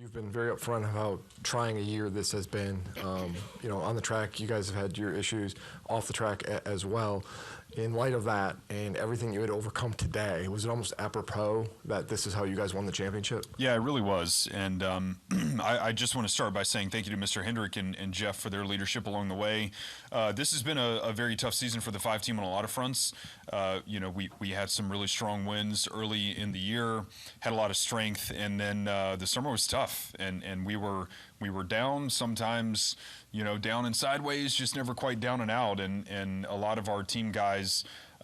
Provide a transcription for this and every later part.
You've been very upfront about trying a year this has been. On the track, you guys have had your issues, off the track as well. In light of that and everything you had overcome today, was it almost apropos that this is how you guys won the championship? Yeah, it really was. And I just want to start by saying thank you to Mr. Hendrick and Jeff for their leadership along the way. This has been a very tough season for the 5 team on a lot of fronts. We had some really strong wins early in the year, had a lot of strength, and then the summer was tough. And we were down sometimes, down and sideways, just never quite down and out. And a lot of our team guys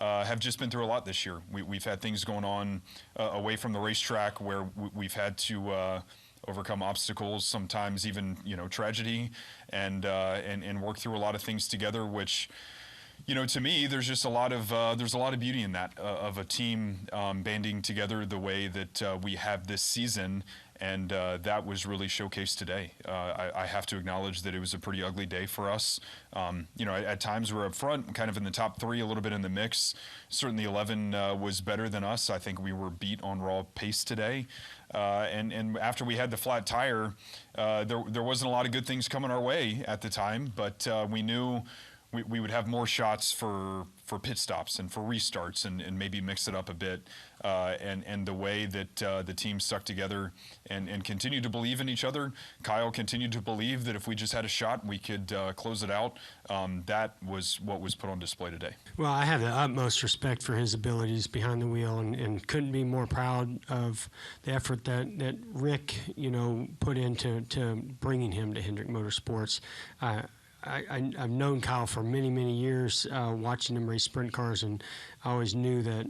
have just been through a lot this year. We've had things going on away from the racetrack where we've had to overcome obstacles, sometimes even tragedy, and work through a lot of things together. Which, to me, there's just a lot of beauty in that of a team banding together the way that we have this season. And that was really showcased today. I have to acknowledge that it was a pretty ugly day for us. At times we're up front, kind of in the top 3, a little bit in the mix. Certainly 11 was better than us. I think we were beat on raw pace today. And after we had the flat tire, there wasn't a lot of good things coming our way at the time, but we knew we would have more shots for pit stops and for restarts and maybe mix it up a bit. And the way that the team stuck together and continued to believe in each other. Kyle continued to believe that if we just had a shot, we could close it out. That was what was put on display today. Well, I have the utmost respect for his abilities behind the wheel and couldn't be more proud of the effort that Rick, put into bringing him to Hendrick Motorsports. I've known Kyle for many, many years, watching him race sprint cars, and I always knew that,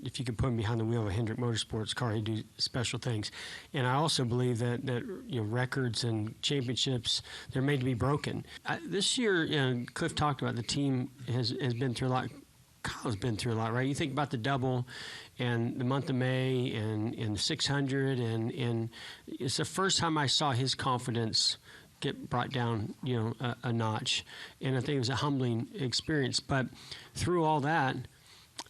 if you could put him behind the wheel of a Hendrick Motorsports car, he'd do special things. And I also believe that records and championships, they're made to be broken. This year, Cliff talked about the team has been through a lot. Kyle's been through a lot, right? You think about the double and the month of May and the 600, and it's the first time I saw his confidence get brought down, a notch. And I think it was a humbling experience. But through all that,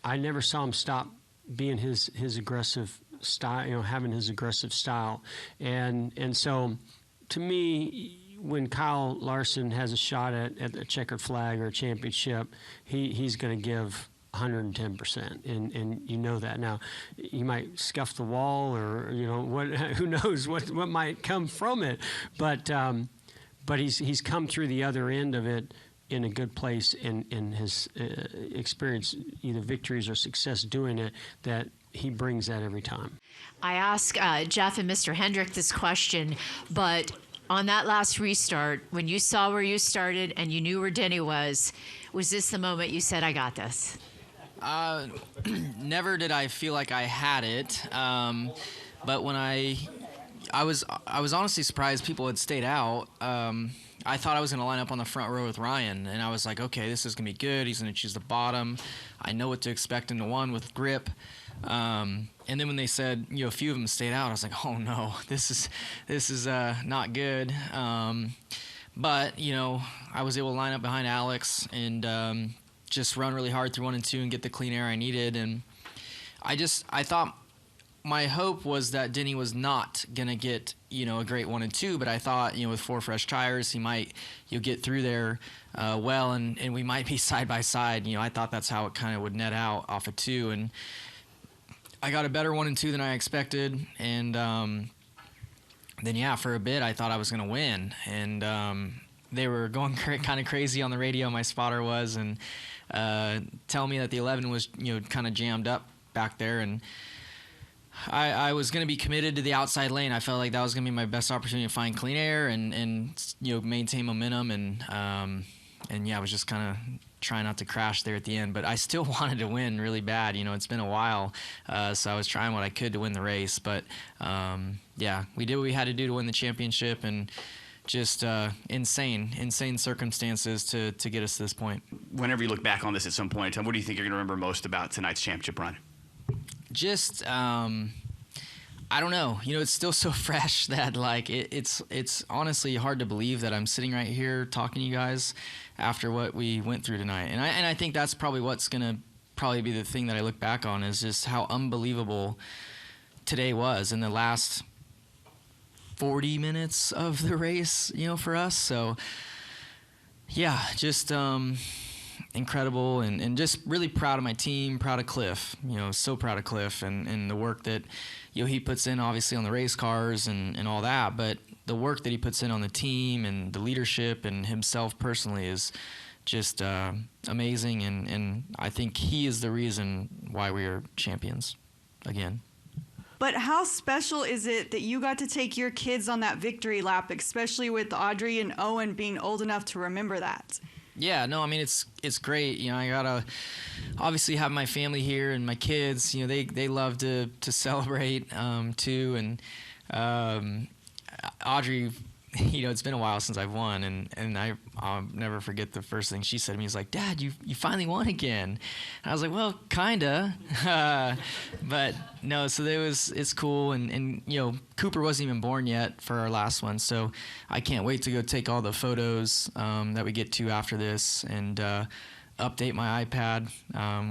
I never saw him stop being his aggressive style, having his aggressive style. And so, to me, when Kyle Larson has a shot at a checkered flag or a championship, he's going to give 110%, and that. Now, he might scuff the wall, or who knows what might come from it, but he's come through the other end of it in a good place, and has experienced either victories or success doing it, that he brings that every time. I asked Jeff and Mr. Hendrick this question, but on that last restart, when you saw where you started and you knew where Denny was this the moment you said, I got this? Never did I feel like I had it, but when I was honestly surprised people had stayed out. I thought I was going to line up on the front row with Ryan, and I was like, okay, this is going to be good. He's going to choose the bottom. I know what to expect in the one with grip. And then when they said, a few of them stayed out, I was like, oh no, this is not good. But I was able to line up behind Alex and just run really hard through 1 and 2 and get the clean air I needed. And I thought my hope was that Denny was not going to get, a great 1 and 2, but I thought, with 4 fresh tires, he might, get through there well, and we might be side by side. I thought that's how it kind of would net out off of 2, and I got a better 1 and 2 than I expected, and then for a bit I thought I was going to win, and they were going kind of crazy on the radio, my spotter was, and telling me that the 11 was, kind of jammed up back there, and I was going to be committed to the outside lane. I felt like that was going to be my best opportunity to find clean air and maintain momentum, and I was just kind of trying not to crash there at the end. But I still wanted to win really bad. It's been a while, so I was trying what I could to win the race. But we did what we had to do to win the championship, and just insane circumstances to get us to this point. Whenever you look back on this at some point in time, what do you think you're going to remember most about tonight's championship run? Just, I don't know. It's still so fresh that it's honestly hard to believe that I'm sitting right here talking to you guys after what we went through tonight. And I think that's probably what's going to probably be the thing that I look back on, is just how unbelievable today was. In the last 40 minutes of the race, for us. So yeah, just incredible, and just really proud of my team, proud of Cliff, so proud of Cliff and the work that, he puts in obviously on the race cars and all that, but the work that he puts in on the team and the leadership and himself personally is just amazing, and I think he is the reason why we are champions again. But how special is it that you got to take your kids on that victory lap, especially with Audrey and Owen being old enough to remember that? Yeah, no, I mean, it's great. I gotta obviously have my family here and my kids. They love to celebrate too. And Audrey, it's been a while since I've won, and I'll never forget the first thing she said to me is like, "Dad, you finally won again." And I was like, "Well, kinda," but no. So it's cool, and Cooper wasn't even born yet for our last one, so I can't wait to go take all the photos that we get to after this, and update my iPad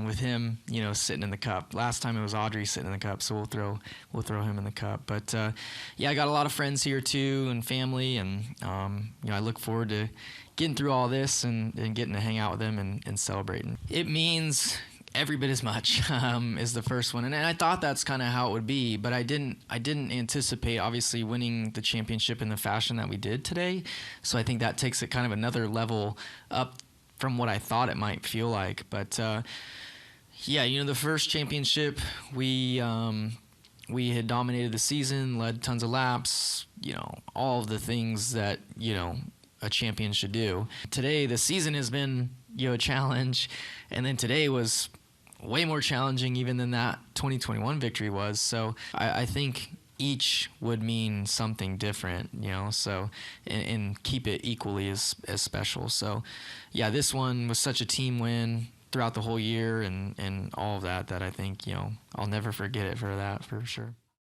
with him, sitting in the cup. Last time it was Audrey sitting in the cup, so we'll throw him in the cup. But yeah, I got a lot of friends here too and family, and I look forward to getting through all this and getting to hang out with them and celebrating. It means every bit as much as the first one, and I thought that's kind of how it would be, but I didn't anticipate obviously winning the championship in the fashion that we did today. So I think that takes it kind of another level up from what I thought it might feel like. But yeah, the first championship, we had dominated the season, led tons of laps, all of the things that a champion should do. Today, the season has been a challenge, and then today was way more challenging even than that 2021 victory was. So I think each would mean something different, so and keep it equally as special. So yeah, this one was such a team win throughout the whole year and all of that I think, I'll never forget it for that, for sure.